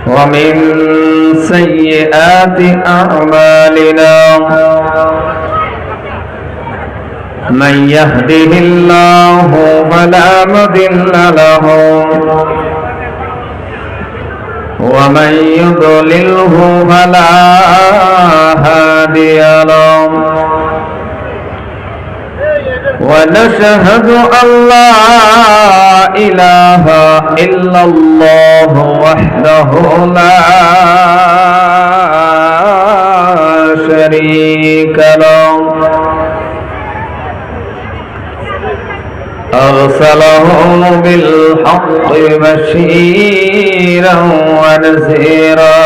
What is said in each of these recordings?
ومن سيئات أعمالنا من يهده الله فلا مضل له ومن يضلله فلا هادي له ونشهد أن لا إله إلا الله وحده لا شريك له أرسله بالحق بشيرا ونذيرا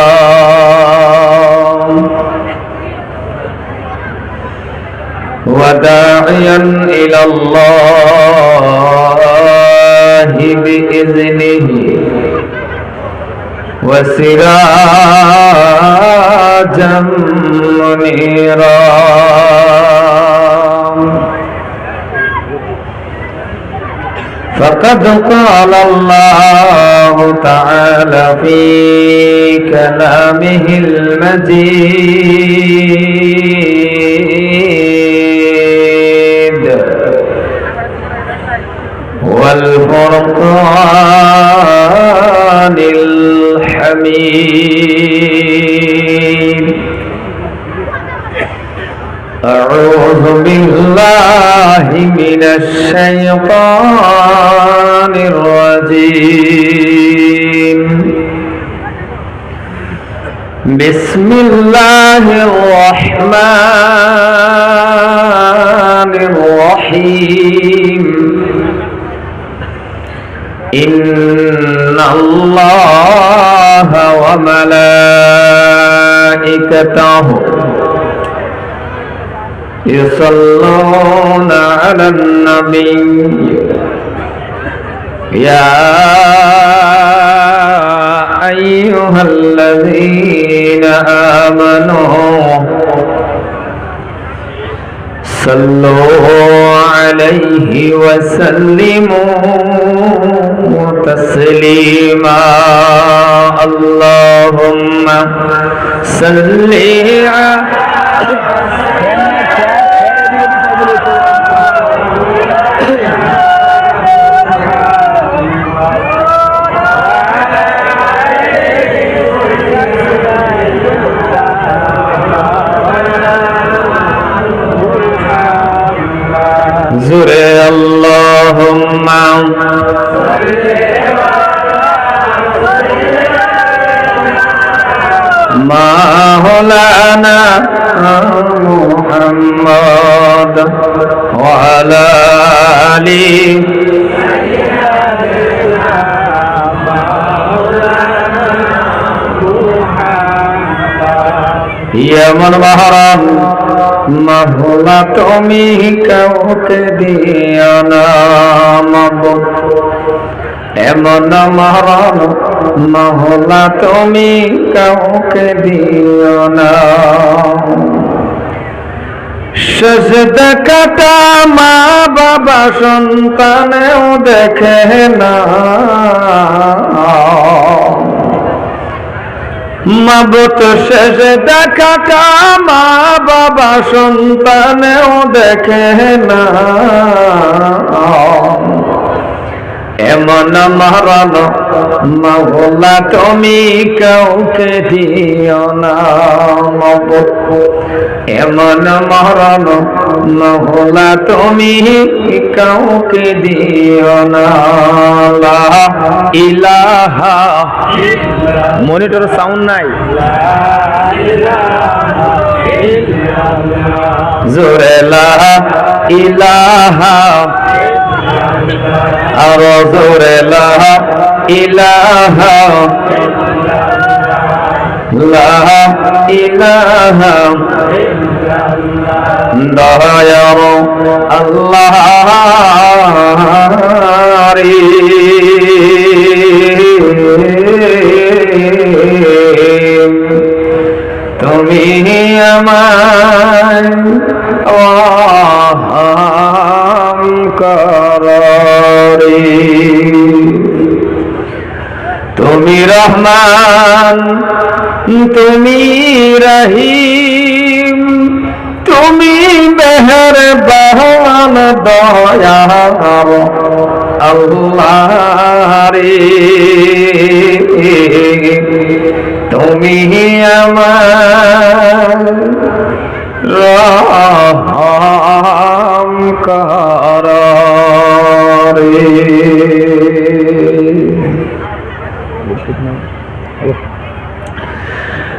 وداعيا إلى الله بإذنه وسراجا منيرا فقد قال الله تعالى في كلامه المجيد والفرقان الحميد أعوذ بالله من الشيطان الرجيم بسم الله الرحمن الرحيم إن الله وملائكته يصلون على النبي يا أيها الذين آمنوا صلوا عليه وسلموا تسليما اللهم صل زري اللهم مولانا محمد وعلى آله يا من محرم মহলা তুমি কাউকে দিও না এমন মহরম মহলা তুমি কাউকে দিও না সেজদা কাটা মা বাবা সন্তানেও দেখে না মাবুত সেজদা কাটা মা বাবা সন্তানেও দেখে না এমন মরণ মওলা তুমি কাউকে দিও না এমন মরণ মওলা তুমি কাউকে দিও না লা ইলাহা মনিটর সাউন্ড নাই জোরে লা ইলাহা আর জোরে লা ইলাহা লা ইলাহা দয়ার আল্লাহ রে তুমি আমায় কররে তুমি রহমান, তুমি রহিম, তুমি মেহেরবান দয়ার আল্লাহ রে। তুমি আমার রহম কর রে।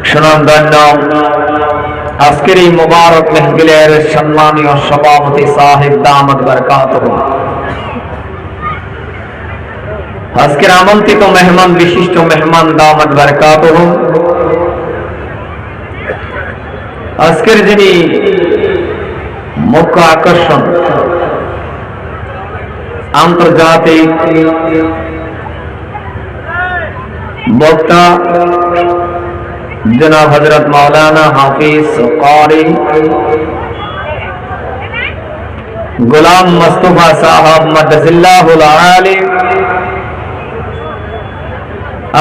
সুনামধন্য আজকের এই মুবারক মেহফিলের সম্মানীয় সভাপতি সাহেব দামাত বরকাতুহু, আজকের আমন্ত্রিত মেহমান, বিশিষ্ট মেহমান দামাত বরকাতুহু, আজকের যিনি মুখ্য আকর্ষণ, আন্তর্জাতিক বক্তা জনাব হযরত মাওলানা হাফিজ কারি গোলাম মুস্তাফা সাহেব মাদ্দাজিল্লাহুল আলিম,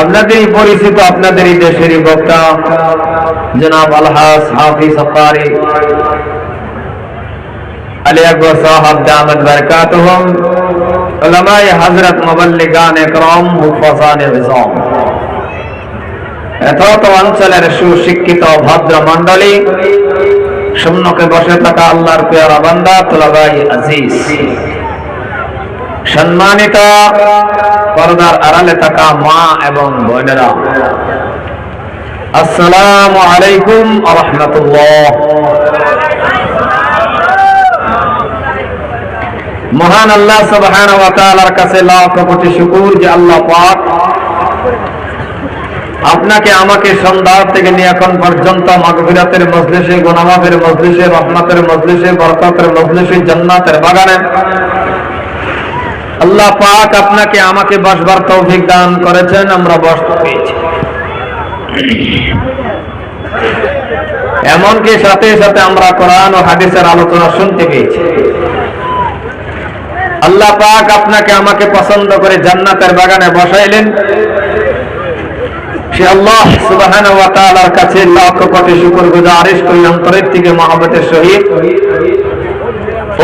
আপনাদেরই পরিচিত, আপনাদেরই দেশেরই বক্তা জনাব আলহাজ হাফিজ কারি আলী আকবর সাহেব দামাত বরকাতুহুম, উলামায়ে হযরত মুবাল্লিগান ইকরাম মুফাসানে ইজাম, এত অঞ্চলের সুশিক্ষিত ভদ্র মন্ডলী, সম্মুখে বসে থাকা আল্লাহর পেয়ারা বান্দা, তুলাবাই আজিজ, সম্মানিত পর্দার আড়ালে থাকা মা এবং বোনেরা, আসসালামু আলাইকুম ওয়া রাহমাতুল্লাহ। মহান আল্লাহ সুবহানাহু ওয়া তাআলার কাছে লাখ কোটি শুকর যে আল্লাহ পাক আপনাকে আমাকে সন্ধ্যা থেকে নিয়ে এখন পর্যন্ত মাগফিরাতের মজলিসে, গুনাহ-মাফের মজলিসে, রহমতের মজলিসে, বরকতের মজলিসে, জান্নাতের বাগানে আল্লাহ পাক আপনাকে আমাকে বসবার তৌফিক দান করেছেন। আমরা বসতে পেরেছি, এমনকি সাথে সাথে আমরা কোরআন ও হাদিসের আলোচনা শুনতে পেয়েছি। আল্লাহ পাক আপনাকে আমাকে পছন্দ করে জান্নাতের বাগানে বসাইলেন। সে আল্লাহ সুবহানাহু ওয়া তাআলার কাছে লাখ কোটি শুকরগুজারিশ করি, অন্তরের থেকে মহব্বতের সহিত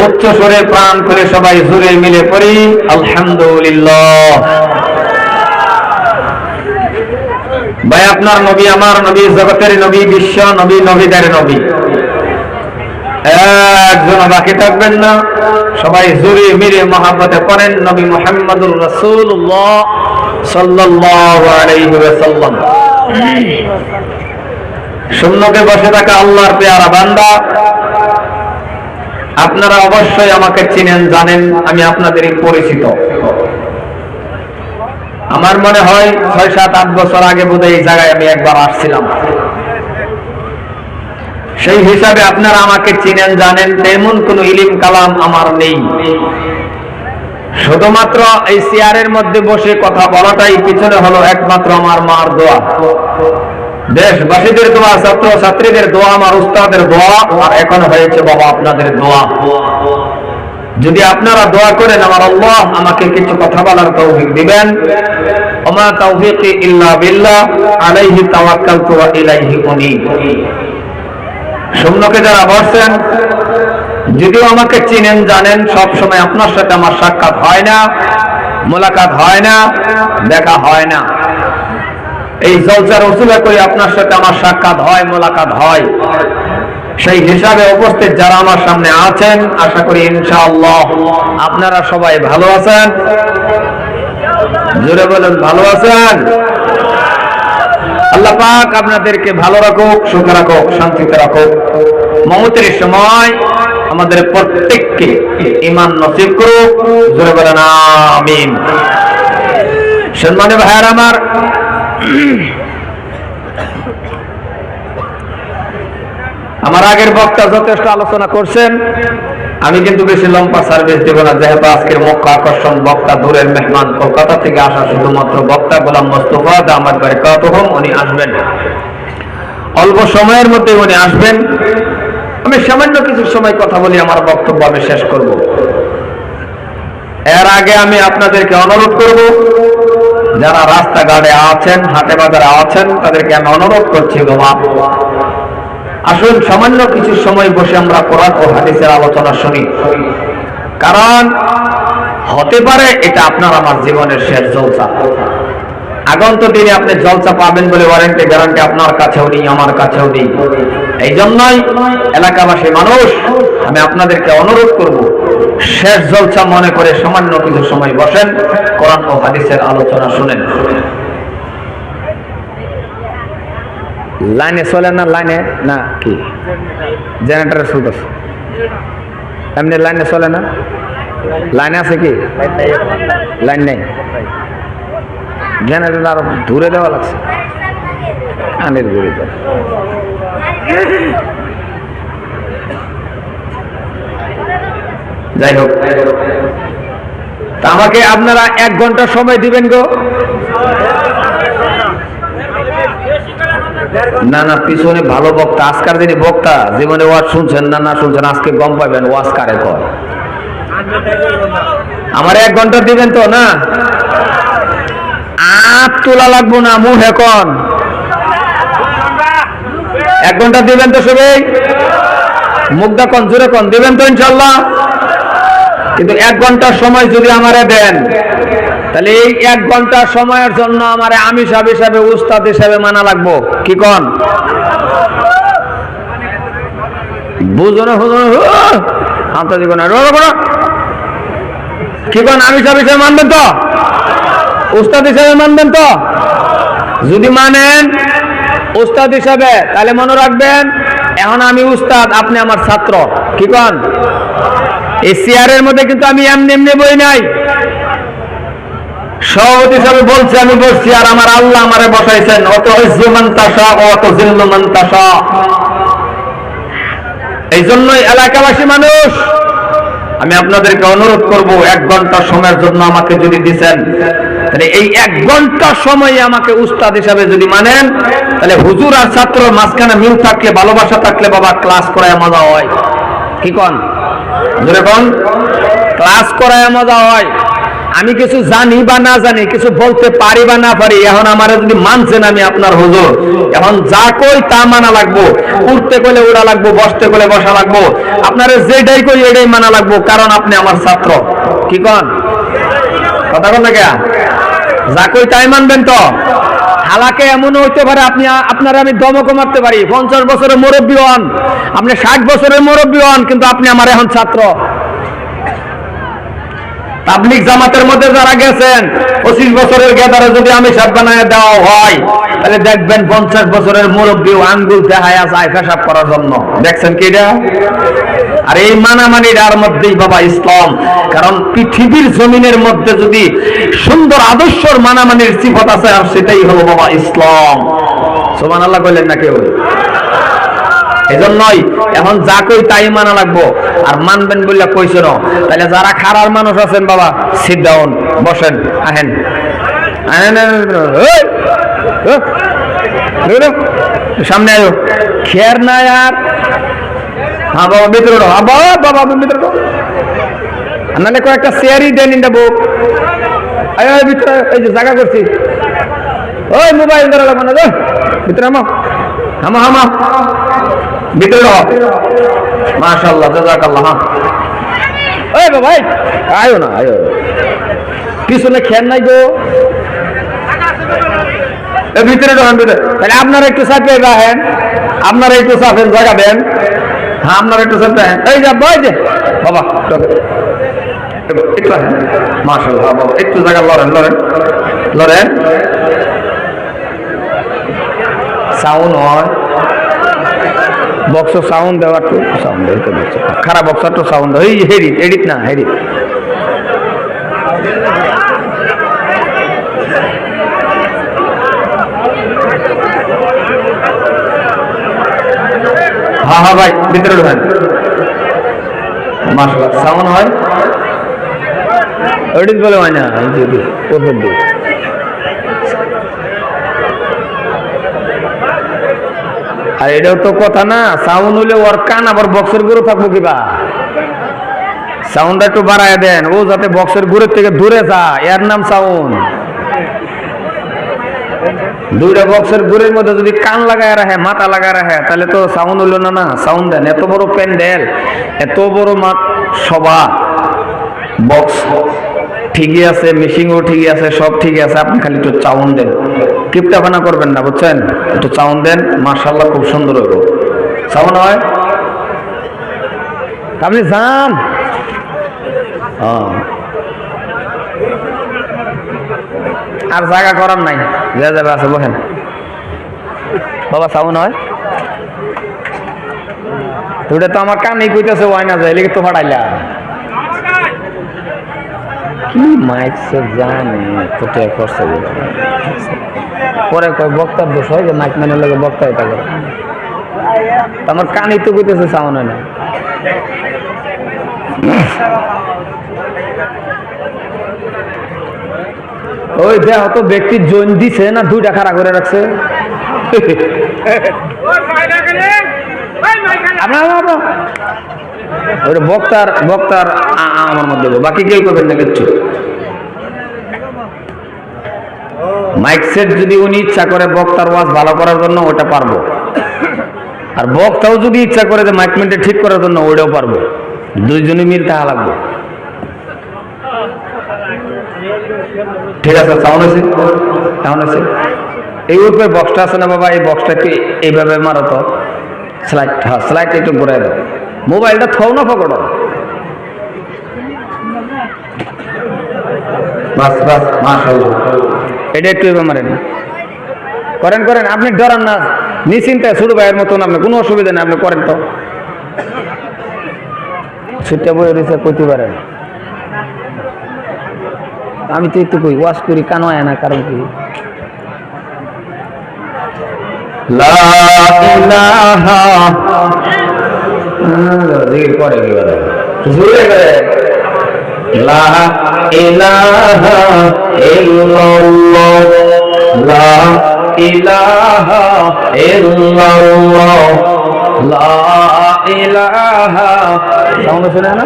উচ্চ স্বরে প্রাণ করে সবাই জোরে মিলে পড়ি আলহামদুলিল্লাহ। ভাই, আপনার নবী, আমার নবী, জগতের নবী, বিশ্ব নবী, নবীদের নবী, একজন বাকি থাকবেন না। সবাই জোরে মিলে মহব্বতে পড়েন নবী মুহাম্মদুর রাসূলুল্লাহ সাল্লাল্লাহু আলাইহি ওয়াসাল্লাম। সম্মুখে বসে থাকা আল্লাহর পেয়ারা বান্দা, আপনারা অবশ্যই আমাকে চিনেন, জানেন, আমি আপনাদেরই পরিচিত। আমার মনে হয় 6, 7, 8 বছর আগে বোধহয় এই জায়গায় আমি একবার আসছিলাম। সেই হিসাবে আপনারা আমাকে চিনেন, জানেন। তেমন কোন ইলম কালাম আমার নেই, শুধুমাত্র এই চেয়ারের মধ্যে বসে কথা বলাটাই পিছনে হলো একমাত্র আমার মার দোয়া, দেশবাসীদের দোয়া, ছাত্র ছাত্রীদের দোয়া, আমার উস্তাদের দোয়া, আর এখন হয়েছে বাবা আপনাদের দোয়া। যদি আপনারা দোয়া করেন, আমার আল্লাহ আমাকে কিছু কথা বলার তৌফিক দিবেন। ওমা তাওফীকি ইল্লা বিল্লাহ, আলাইহি তাওয়াক্কালতু ওয়া ইলাইহি উনীব। সম্মুখে যারা বসছেন, যদিও আমাকে চিনেন, জানেন, সব সময় আপনার সাথে আমার সাক্ষাৎ হয় না, মোলাকাত হয় না, দেখা হয় না। এই জলসার উসুলে করে আপনার সাথে আমার সাক্ষাৎ হয়, মোলাকাত হয়। সেই হিসাবে উপস্থিত যারা আমার সামনে আছেন, আশা করি ইনশাআল্লাহ আপনারা সবাই ভালো আছেন। জোরে বলেন, ভালো আছেন? আল্লাহ পাক আপনাদেরকে ভালো রাখুক, সুখে রাখুক, শান্তিতে রাখুক। মওতের সময় আমাদের প্রত্যেককে ঈমান নসিব করুক। জোরে বলেন আমিন। সম্মানিত ভাইরা আমার, আমার আগের বক্তা যথেষ্ট আলোচনা করছেন, আমি কিন্তু বেশি লম্বা সার্ভিস দেব না, যেহেতু আজকের মুখ্য আকর্ষণ বক্তা দূরের মেহমান, কলকাতা থেকে আসা শুধুমাত্র বক্তা গোলাম মুস্তাফা দামাত বরকাতুহুম, উনি আসবেন অল্প সময়ের মধ্যে, উনি আসবেন। আমি সামান্য কিছু সময় কথা বলি, আমার বক্তব্য আমি শেষ করব। এর আগে আমি আপনাদেরকে অনুরোধ করব, যারা রাস্তাঘাটে আছেন, হাটে বাজারে আছেন, তাদেরকে আমি অনুরোধ করছি, বাবা আসুন সামান্য কিছু সময় বসে আমরা কোরআন ও হাদিসের আলোচনা শুনি। কারণ হতে পারে এটা আপনার আমার জীবনের শেষ জলসা। আগন্ত দিনে আপনি জলসা পাবেন বলে ওয়ারেন্টি গ্যারান্টি আপনার কাছেও নেই, আমার কাছেও নেই। এই জন্যই এলাকাবাসী মানুষ, আমি আপনাদেরকে অনুরোধ করব, শেষ জলসা মনে করে সামান্য কিছু সময় বসেন, কোরআন ও হাদিসের আলোচনা শুনেন। লাইনে চলে না? লাইনে না কি জেনারেটর চলতেছে? এমনি লাইনে চলে না? লাইনে আছে কি? লাইন নেই, জেনারেটর আরো দূরে দেওয়া লাগছে, কানের দূরে। যাই হোক, তা আমাকে আপনারা 1 ঘন্টা সময় দিবেন গো। না না, পিছনে ভালো বক্তা, আজকার যিনি বক্তা, জীবনে ওয়াজ শুনছেন না না শুনছেন, আজকে গম পাবেন ওয়াজ কারে কয়। আমার 1 ঘন্টা দিবেন তো? না, আপ তোলা লাগবো না, মুখ এখন 1 ঘন্টা দিবেন তো সবাই? মুখটা কন, জোরে কন, দিবেন তো ইনশাল্লাহ? কিন্তু 1 ঘন্টার সময় যদি আমারে দেন, তাহলে এই 1 ঘন্টা সময়ের জন্য আমার আমি সাহেব হিসাবে, উস্তাদ হিসাবে মানা লাগবো। কি কন? বুঝো না? কি কন? আমি সাহেব হিসাবে মানবেন তো? উস্তাদ হিসাবে মানবেন তো? যদি মানেন উস্তাদ হিসাবে, তাহলে মনে রাখবেন, এখন আমি উস্তাদ, আপনি আমার ছাত্র। কি কন? এই চেয়ারের মধ্যে কিন্তু আমি এমনি এমনি বই নাই, সভাপতি হিসাবে বলছি, আমি বসছি, আর আমার আল্লাহ আমারে বসাইছেন। অত ইজ্জুমান তাশা অত জিল্লুমান তাশা। এই জন্যই এলাকাবাসী মানুষ, আমি আপনাদেরকে অনুরোধ করব, 1 ঘন্টা সময়ের জন্য আমাকে যদি দিচ্ছেন, তাহলে এই 1 ঘন্টা সময় আমাকে উস্তাদ হিসাবে যদি মানেন, তাহলে হুজুর আর ছাত্র মাঝখানে মিল থাকলে, ভালোবাসা থাকলে বাবা ক্লাস করায় মজা হয়। কি কন? জোরে কন। ক্লাস করায় মজা হয়। আমি কিছু জানি বা না জানি, কিছু বলতে পারি বা না পারি, এখন আমার যদি মানছেন আমি আপনার হুজুর, এখন যা কই তা মানা লাগবো। উঠতে কইলে উড়া লাগবো, বসতে কইলে বসা লাগবো, আপনার যেটাই কই এটাই মানা লাগবো, কারণ আপনি আমার ছাত্র। কি কন? কথা কন না কে? যা কই তাই মানবেন তো? হালাকে এমন হইতে পারে আপনারা আমি দমক মারতে পারি, 50 বছরের মুরব্বী হন, আপনি 60 বছরের মুরব্বী হন, কিন্তু আপনি আমার এখন ছাত্র। তাবলিগ জামাতের মধ্যে যারা গেছেন, 25 বছরের গেদারে যদি আমি সাপ বানায় দেওয়া হয়, তাহলে দেখবেন 50 বছরের মুরব্বী আঙ্গুল দেখায় যায় পেশাব করার জন্য। দেখছেন কি এটা? আর এই মানামানিটার মধ্যেই বাবা ইসলাম। কারণ পৃথিবীর জমিনের মধ্যে যদি সুন্দর আদর্শর মানামানির সিফত আছে, আর সেটাই হলো বাবা ইসলাম। সুবহানাল্লাহ কইলেন না কেউ? এই জন্যই এখন যা কই তাই মানা লাগবো, আর মানবেন বললে কইছে না। তাহলে যারা খারাপ মানুষ আছেন বাবা, সিট ডাউন, বসেন, আহেন সামনে আয়ো, খেয়ার না আর। হ্যাঁ বাবা ভিতরে ঢো, বাবা ভিতরে ঢো, নাহলে কয়েকটা চেয়ারই দেন ইন দা বুক। আয় ভিতরে, এই যে জায়গা করছি, ওই মোবাইল ধরে লাগবো না, ভিতরে হামা হামা হামা, ভিতরে ঢো। মাশাআল্লাহ, জাযাকাল্লাহ। ওই বাবা আয়ো না, আয়ো, পিছনে খেয়ার নাই গো, ভিতরে ঢোকান ভিতরে। তাহলে আপনারা একটু চাপে রাখেন, আপনারা একটু চাপেন, জায়গা দেন। হ্যাঁ আপনারা একটু চাপে রাখেন। এই যা বই যে বাবা একটু রাখেন। মাশাআল্লাহ বাবা, একটু জায়গা লড়েন লড়েন লড়েন। সাউন্ড হয়, বক্স সাউন্ড দেওয়ার তো সাউন্ড দিতে দিচ্ছে, খারাপ বক্সার তো সাউন্ড এই হেডিট, এডিট না হেডিট। হ্যাঁ হ্যাঁ ভাই ভিতরে ঢোকেন। মাশাআল্লাহ সাউন্ড হয়, এডিট বলে হয় না, আর এটাও তো কথা না, সাউন্ড হলে ওর কান আবার বক্সের গুঁড়ো থাকবো কিবা, সাউন্ডটা একটু বাড়ায় দেন, ও যাতে বক্সের গুঁড়োর থেকে দূরে যা, এর নাম সাউন্ড। দুইটা বক্সের গুড়ের মধ্যে যদি কান লাগায় রাখে, মাথা লাগায় রাখে, তাহলে তো সাউন্ড হইল না। না সাউন্ড দেন। এত বড় প্যান্ডেল, এত বড় সভা, বক্স ঠিকই আছে, মিশিংও ঠিকই আছে, সব ঠিকই আছে, আপনি খালি একটু সাউন্ড দেন, কিপটাপানা করবেন না, বুঝছেন? একটু সাউন্ড দেন, মাশাআল্লাহ খুব সুন্দর হইব। সাউন্ড হয় আপনি যান। আর জায়গা করার নাই, যা যাবে আছে বসেন বাবা। সাউন্ড হয় ওটা তো আমার কানেই কইতেছে ওয়াই না যায়, এলিগে তো ফাটাইলা কি মাইক সে জানে কোটে করছে পরে কয় বক্তার দোষ হয় যে মাইক মানে লাগে বক্তা এটা করে। আমার কানেই তো কইতেছে সাউন্ড হয় না। ওই দেহ তো ব্যক্তির জৈন দিছে না, দুইটা খাড়া করে রাখছে। বক্তার বক্তার আমার মধ্যে বাকি কেউ করবেন না কিচ্ছু। মাইক সেট যদি উনি ইচ্ছা করে বক্তার ওয়াজ ভালো করার জন্য ওটা পারবো, আর বক্তাও যদি ইচ্ছা করে যে মাইক মেন্টে ঠিক করার জন্য ওইটাও পারবো, দুইজনে মিল তাহা লাগবে। ঠিক আছে, সাউন্ড আছে, সাউন্ড আছে। এই উপরে বক্সটা আছে না বাবা, এই বক্সটা একটু এইভাবে মারো তো, স্লাইড, হ্যাঁ স্লাইড একটু ঘুরাই দাও। মোবাইলটা থাও না পকড়ো, বাস বাস, মাশাআল্লাহ। এটা একটু এভাবে মারেন, করেন করেন, আপনি ডরান না, নিশ্চিন্তে ছোট ভাইয়ের মতন, আপনি কোনো অসুবিধা নেই, আপনি করেন তো। ছুটে বই রয়েছে কইতে পারেন, আমি তো একটু কই ওয়াশ করি, কান হয় না, কারণ কি লা ইলাহা জিকির করে কি বলে, জোরে করে লা ইলাহা ইল্লাল্লাহ, লা ইলাহা ইল্লাল্লাহ, লা ইলাহা, সাউন্ড শুনে না,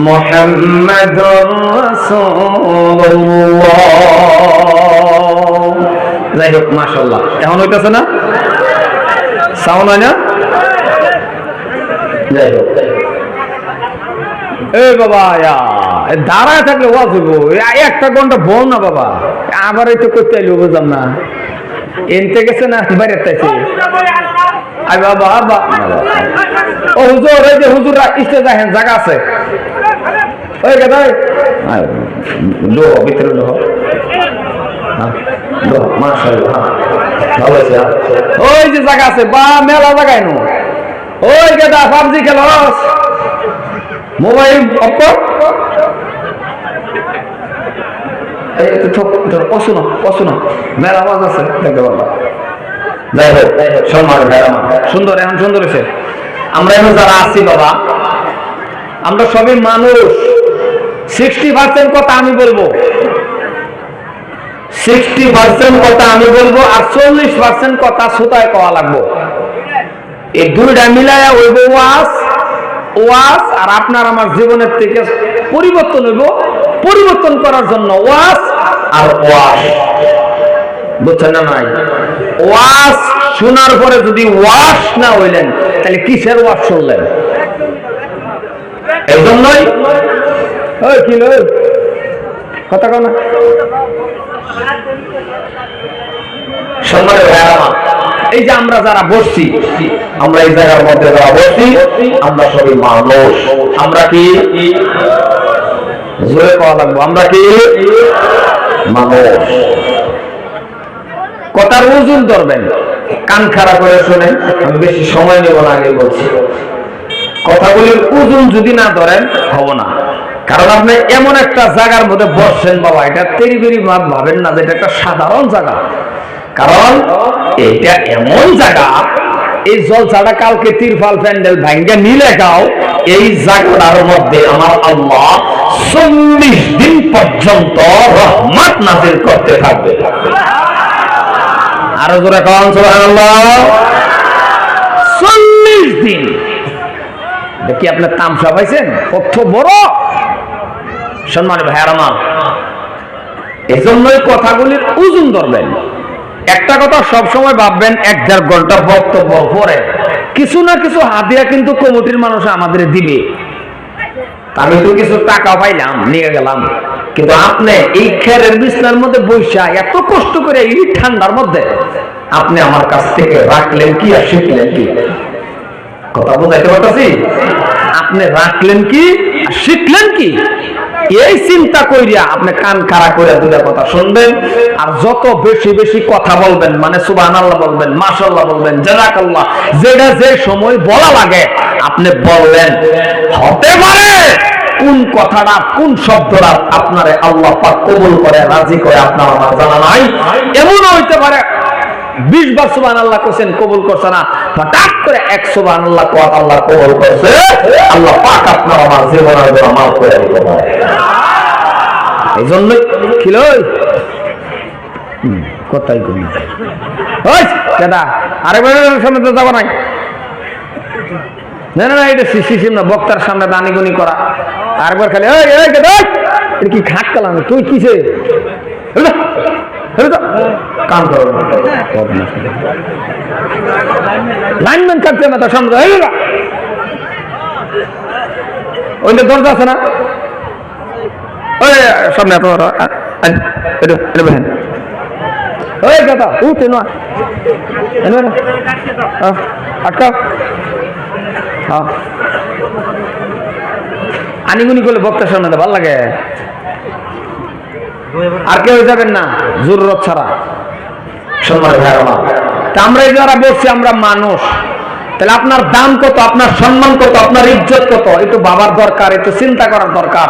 মুহাম্মাদুর রাসূলুল্লাহ। যাই হোক মাশাআল্লাহ, এখন হইতাছে না, সাউন্ড হয় না। যাই হোক, এই বাবা দাঁড়ায় থাকলে ওয়াজ হইব, একটা ঘন্টা বল না বাবা, আবার এই তো করতে আইলো, বুঝলাম না এনতে গেছে না বাইরে তাইছে। আই বাবা বাবা, ও হুজুর, এই যে হুজুররা স্টেজ আহেন, জায়গা আছে, ওই গাদাই দো ভিতরে দো, মাশাআল্লাহ ভালো আছে। ওই যে জায়গা আছে, বা মেলা জায়গায় নো, ওই গাদা পাবজি খেলস, মোবাইল অফ কর, মেলা আওয়াজ আছে দেখতে পারবা। যাই হোক, সুন্দর, এখন সুন্দর হয়েছে। আমরা এখন যারা আছি বাবা, আমরা সবই মানুষ। 60% কথা আমি বলবো, 60% কথা আমি বলবো, আর 40% কথা শ্রোতায় কওয়া লাগবো। এই দুইটা মিলায়া হইব ওয়াজ, ওয়াজ আর আপনার আমার জীবনের থেকে পরিবর্তন হইব, পরিবর্তন করার জন্য ওয়াজ আর ওয়াজ, বুঝছেন না? নাই ওয়াজ শোনার পরে যদি ওয়াজ না হইলেন, তাহলে কিসের ওয়াজ শুনলেন? এই জন্যই কি কথা কও না, সম্মানের ভাইরা, এই যে আমরা যারা বসছি, আমরা এই জায়গার মধ্যে যারা বসছি, আমরা সবই মানুষ। আমরা কি জোরে কওয়া লাগবো, আমরা কি মানুষ। কথার ওজন ধরবেন, কান খাড়া করে শোনেন, আমি বেশি সময় নেব না, আগে বলছি। কথাগুলির ওজন যদি না ধরেন হব না, কারণ আপনি এমন একটা জায়গার মধ্যে বসছেন বাবা, এটা তেরিবেরি ভাবেন না যে এটা একটা সাধারণ জায়গা, কারণ এটা এমন জায়গা, এই জলসাটা কালকে তিরফাল প্যান্ডেল ভাঙ্গে নিলে গাও, এই জায়গাটার মধ্যে আমার আল্লাহ 40 দিন পর্যন্ত রহমত নাযিল করতে থাকবে। আরো জোরে কওয়ান সুবহানাল্লাহ। 40 দিন দেখি আপনার তামসা পাইছেন কত বড়, সম্মানিত ভাইয়ারা আমার। এই জন্যই কথাগুলির ওজন ধরবেন। একটা কথা সব সময় ভাববেন, 1-1.5 ঘন্টা বক্তব্য পরে কিছু না কিছু হাদিয়া কিন্তু কমিটির মানুষ আমাদের দিবে। আমি তো কিছু টাকা পাইলাম, নিয়ে গেলাম, কিন্তু আপনি এই খেরের বিছনার মধ্যে বৈশা এত কষ্ট করে এই ঠান্ডার মধ্যে আপনি আমার কাছ থেকে রাখলেন কি আর শিখলেন কি? কথা বুঝাইতে পারতেছি? আপনি রাখলেন কি আর শিখলেন কি? এই চিন্তা কইরা আপনি কান খাড়া করে দুটা কথা শুনবেন, আর যত বেশি বেশি কথা বলবেন, মানে সুবহানাল্লাহ বলবেন, মাশাআল্লাহ বলবেন, জাযাকাল্লাহ, যেটা যে সময় বলা লাগে আপনি বললেন। হতে পারে কোন কথাটা কোন শব্দটা আপনারে আল্লাহ পাক কবুল করে রাজি করে আপনার আমার জানা নাই। এমনও হইতে পারে 20 বার সুবহানাল্লাহ কইছেন, কবুল করছে না, হঠাৎ করে 1 সুবহানাল্লাহ কওয়া আল্লাহ কবুল করছে, আল্লাহ পাক আপনার আমার জীবনের জন্য মাফ করে দিতে পারে। এই জন্য খিলই কথাই কই ওই দাদা আরেকবার সামনে তো যাব নাই। না না এটা সিস্টেম না, বক্তার সামনে দানিগুনি করা। আরেকবার খালি ওই ওই দাদা এটা কি খাট কালাম, তুই কিসে কাম করো লাইনম্যান কাটতে না তার সামনে ওই দরজা আছে না, ওই সামনে আপনার বহেন ওই দাদা উঠে না আটকাও। হ্যাঁ আনিগুনি করলে বক্তার সামনে ভালো লাগে, আর কেউ যাবেন না জরুরত ছাড়া। আমরা যারা বলছি আমরা মানুষ, তাহলে আপনার দাম কত, আপনার সম্মান কত, আপনার ইজ্জত কত, একটু ভাবার দরকার, একটু চিন্তা করার দরকার।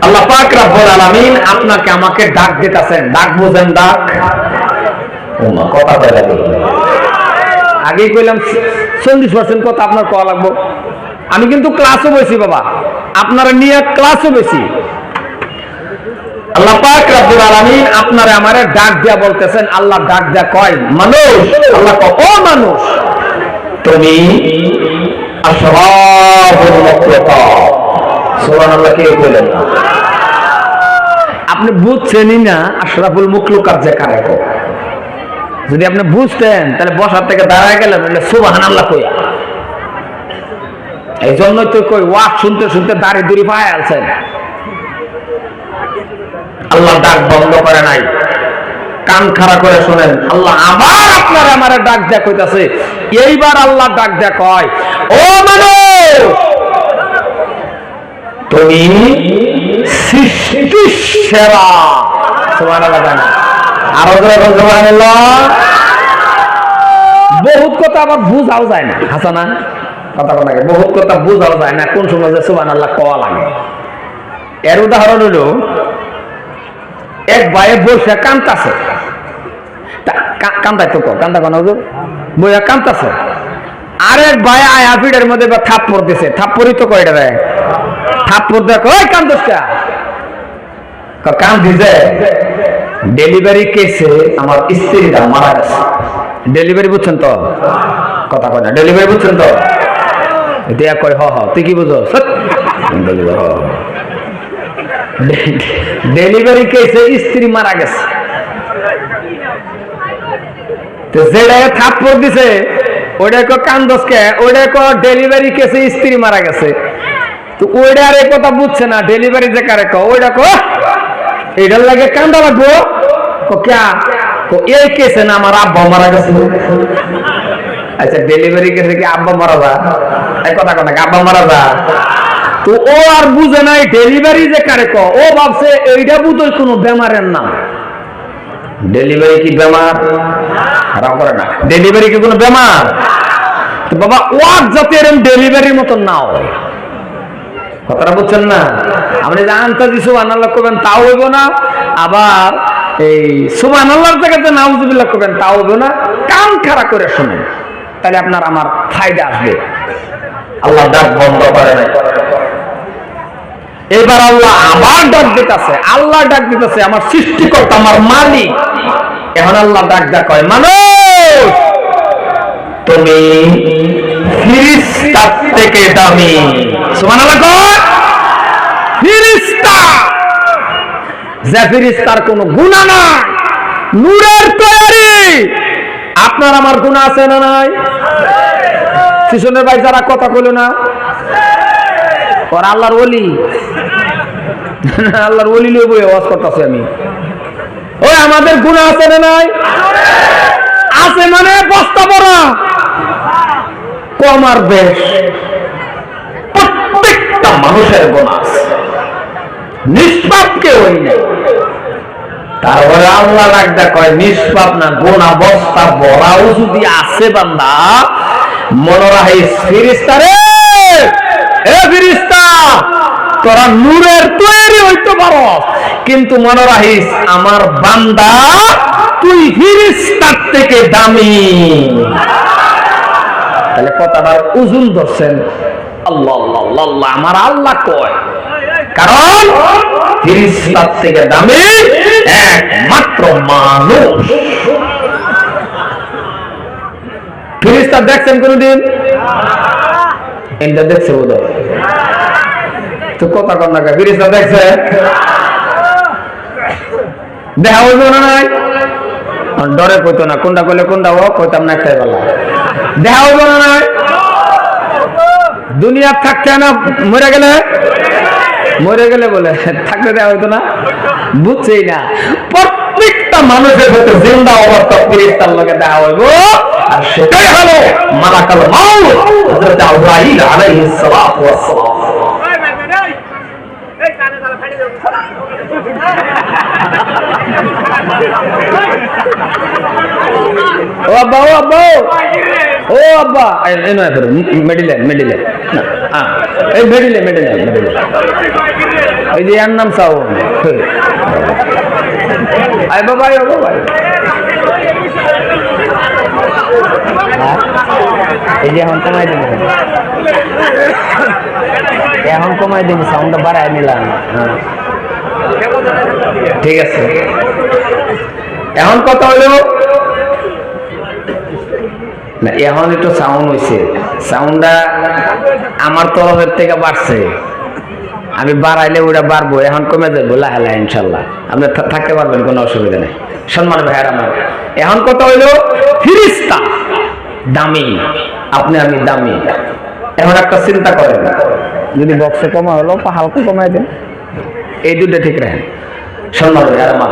আল্লাহ পাক রব্বুল আলামিন আপনাকে আমাকে ডাক দিতেছেন। ডাক বুঝেন? ডাক কথা বলে আগেই কইলাম 40% কথা আপনার কওয়া লাগবো। আমি কিন্তু ক্লাসও বসি বাবা, আপনারা নিয়ে ক্লাসও বেশি। আল্লাহ পাক রব্বুল আলামিন আপনারে আমারে ডাক দিয়া বলতেছেন। আল্লাহ ডাক দিয়া কয় মানুষ, আল্লাহ কয় ও মানুষ তুমি আশরাফুল মাখলুকাত। সুবহানাল্লাহ, কে বলেন? আপনি বুঝছেনই না আশরাফুল মাখলুকাত যে কারে কয়। যদি আপনি বুঝতেন তাহলে বসার থেকে দাঁড়ায় গেলেন সুবহানাল্লাহ কইয়া। এই জন্যই তো কই ওয়াজ শুনতে শুনতে দাড়ি দুড়ি পায় আছেন। আল্লাহ ডাক বন্ধ করে নাই, কান খাড়া করে শোনেন। আল্লাহ আবার আপনার আমারে ডাক দেয়া কইতাছে। এইবার আল্লাহ ডাক দেয়া কয় ও মানুষ তুমি সৃষ্টির সেরা। সুবহানাল্লাহ জানা আরো সুবহানাল্লাহ। বহুত কথা আবার বুঝাও যায় না, হাসানা কথা কথা বহুত কথা বুঝাও যায় না কোন সময় যে সুবহানাল্লাহ কোয়া লাগে। এর উদাহরণ হলো এক ভাইয়ে বসে কান্তাছে, কান্দাই তো কান্দা কোন বইয়া কান্তাছে, আরেক ভাই আয়া পিঠের মধ্যে থাপ্পড় দিছে। থাপ্পড়ই তো কয়টা দেয়, থাপ্পড় দেখ ওই কান্দসটা কান দিছে। ডেলিভারি কেসে আমার স্ত্রীটা মারা গেছে। ডেলিভারি বুঝছেন তো কথা কয় না, ডেলিভারি বুঝছেন তো? দেয়া কয় হ হ, তুই কি বুঝো? ডেলিভারি কেসে স্ত্রী মারা গেছে, তো যেটা থাপ্পড় দিছে ওইটা কো কান্দসকে, ওইটা কো ডেলিভারি কেসে স্ত্রী মারা গেছে। তো ওইটা আর এই কথা বুঝছে না, ডেলিভারি যে কারে কো ওইটা কো এইটার লাগে কান্দা লাগবো। ক্যা এই কেসে না আমার আব্বা মারা গেছে। আচ্ছা ডেলিভারি কেসে কি আব্বা মারা যা? এই কথা কথা আব্বা মারা যা। তো ও আর বুঝে নাই ডেলিভারি যে কারে ক, ও ভাবছে এইটা বুঝোই কোনো বেমারের নাম। ডেলিভারি কি বেমার? খারাপ করে না, ডেলিভারি কি কোনো বেমার? তো বাবা ওয়াজ যাতে এরকম ডেলিভারির মতন না হয়, কথাটা বুঝছেন না? আপনি যে আন্তাজি সুবহানাল্লাহ করবেন তাও হইব না, আবার এই সুবহানাল্লাহর জায়গাতে নাউজুবিল্লাহ করবেন তাও হইব না। কান খাড়া করে শুনেন, তাহলে আপনার আমার ফায়দা আসবে। আল্লাহ ডাক বন্ধ করে নাই। এবার আল্লাহ আবার ডাক দিতেছে। আল্লাহ ডাক দিতেছে আমার সৃষ্টিকর্তা, আমার মালিক। এখন আল্লাহ ডাক দেয়া কয় মানুষ তুমি ফেরেশতার থেকে দামি। সুবহানাল্লাহ কয় ফেরেশতা যে ফেরেশতার কোনো গুনাহ নাই, নূরের তৈরি। আপনার আমার গুনাহ আছে না নাই? পিছনের ভাই যারা কথা কইলো না, ওর আল্লাহর ওলি, আল্লাহর ওলি লই বই ওয়াজ করতেছি আমি। ওই আমাদের গুনাহ আছে না নাই? আছে মানে বস্তা বড়া কম আর বেশ, প্রত্যেকটা মানুষের গুনাহ আছে, নিষ্পাপ কেউ নেই। তারপরে আল্লাহ লাগদা কয় নিষ্পাপ না, গুনাহ বস্তা বড়াও যদি আছে বান্দা, মনে রাখিস ফেরেশতা রে, এ ফেরেশতা তোরা নূরের তৈরি হইতে পারস, কিন্তু মনে রাখিস আমার বান্দা তুই ফেরেশতার থেকে দামি। তাহলে কথাটার ওজন ধরছেন। আল্লাহ আল্লাহ আল্লাহ, আমার আল্লাহ কয়, কারণ ফেরেশতার থেকে দামি একমাত্র মানুষ। ফেরেশতা দেখছেন কোনদিন? এটা দেখছে বোধ হয়, তো কথা কর না, ফেরেশতা দেখছে? দেখা হইব না নাই? ডরে কইতো না, কোনটা কইলে কোনটা ও কইতাম না, একটাই বলা। দেখা হইব না নাই? দুনিয়া থাকতে না, মরে গেলে, মরে গেলে বলে থাকতে দেওয়া হইতো না, বুঝছেই না। প্রত্যেকটা মানুষের ভেতর জিন্দা অবস্থা ফেরেশতার লগে দেখা হইব, আর সেটাই হলো মালাকাল মাউত, হযরত আজরাইল আলাইহিস সালাতু ওয়াস সালাম। এই কানে তালা ফাড়ি দাও। ও আব্বা, ও আব্বা, ও আব্বা, এই নয় ধরো মেডিলেন, মেডিলেন না, এই মেডিলেন, মেডিলেন, মেডিলেন, এই যে এর নাম সাউন্ড। আয় বাবা, ও বাবা, এই যে এখন কমাই দিন, এখন কমাই দিন, সাউন্ডটা বাড়ায় নিলাম। ঠিক আছে, এখন কথা হলো না, এখন একটু সাউন্ড হয়েছে, সাউন্ডটা আমার তরফের থেকে বাড়ছে, আমি বাড়াইলে ওটা বাড়বো, এখন কমে যাবো লাহে লাহে ইনশাল্লাহ, আপনি থাকতে পারবেন, কোনো অসুবিধা নেই। সম্মান ভাইয়ার আমার, এখন কথা হইলো ফেরেশতা দামি, আপনি আমি দামি। এখন একটা চিন্তা করেন, যদি বক্সে কমা হলো হালকা কমাই দেন, এই দুটো ঠিক রাখেন। সম্মান ভাইয়ার আমার,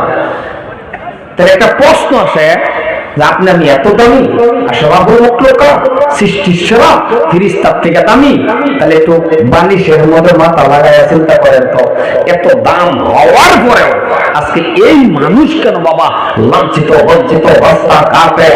তাহলে একটা প্রশ্ন আসে যে আপনি আমি এত দামি, সৃষ্টির সেরা ফেরেশতার থেকে দামি, তাহলে একটু বালিশের মধ্যে মাথা লাগাইয়া চিন্তা করেন তো, এত দাম হওয়ার পরেও আজকে এই মানুষ কেন বাবা লাঞ্ছিত, বঞ্চিত, রাস্তা কাপে